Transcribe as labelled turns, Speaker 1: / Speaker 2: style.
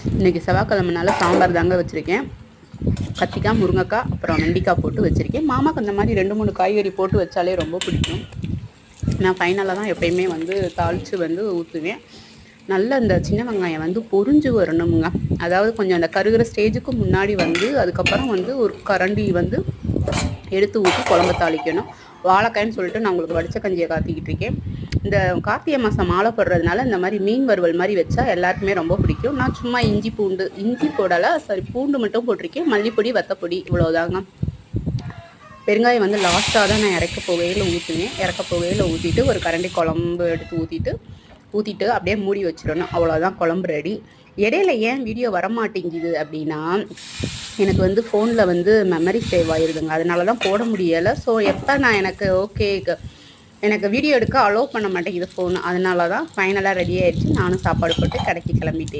Speaker 1: இன்றைக்கி செவ்வாய்க்கிழமைனால சாம்பார் தாங்க வச்சுருக்கேன். கத்திரிக்காய், முருங்கைக்காய், அப்புறம் வெண்டைக்காய் போட்டு வச்சுருக்கேன். மாமாக்கு அந்த மாதிரி 2-3 காய்கறி போட்டு வச்சாலே ரொம்ப பிடிக்கும். நான் ஃபைனலாக தான் எப்பயுமே வந்து தாளித்து வந்து ஊற்றுவேன். நல்ல இந்த சின்ன வெங்காயம் வந்து பொரிஞ்சு வரணுமுங்க. அதாவது கொஞ்சம் அந்த கருகிற ஸ்டேஜுக்கு முன்னாடி வந்து அதுக்கப்புறம் வந்து ஒரு கரண்டி வந்து எடுத்து ஊற்றி குழம்ப தாளிக்கணும். வாழைக்காய்ன்னு சொல்லிட்டு நான் உங்களுக்கு வடிச்ச கஞ்சியை காத்திக்கிட்டு இருக்கேன். இந்த கார்த்திகை மாதம் மாலை போடுறதுனால இந்த மாதிரி மீன் வறுவல் மாதிரி வச்சா எல்லாருக்குமே ரொம்ப பிடிக்கும். நான் சும்மா இஞ்சி போடலை, பூண்டு மட்டும் போட்டிருக்கேன். மல்லிப்பொடி, வத்தப்பொடி, இவ்வளோதாங்க. பெருங்காயம் வந்து லாஸ்ட்டாக தான் நான் இறக்க போகையில் ஊற்றுவேன். இறக்க போகையில் ஊற்றிட்டு ஒரு கரண்டி குழம்பு எடுத்து ஊற்றிட்டு அப்படியே மூடி வச்சிடணும். அவ்வளோதான், குழம்பு ரெடி. இடையில ஏன் வீடியோ வரமாட்டேங்குது அப்படின்னா, எனக்கு வந்து ஃபோனில் வந்து மெமரி சேவ் ஆகிருதுங்க. அதனால தான் போட முடியலை. ஸோ எப்போ நான் எனக்கு வீடியோ எடுக்க அலோவ் பண்ண மாட்டேங்குது ஃபோனு. அதனால தான் ஃபைனலாக ரெடி ஆகிடுச்சு. நானும் சாப்பாடு போட்டு கடைக்கு கிளம்பிட்டேன்.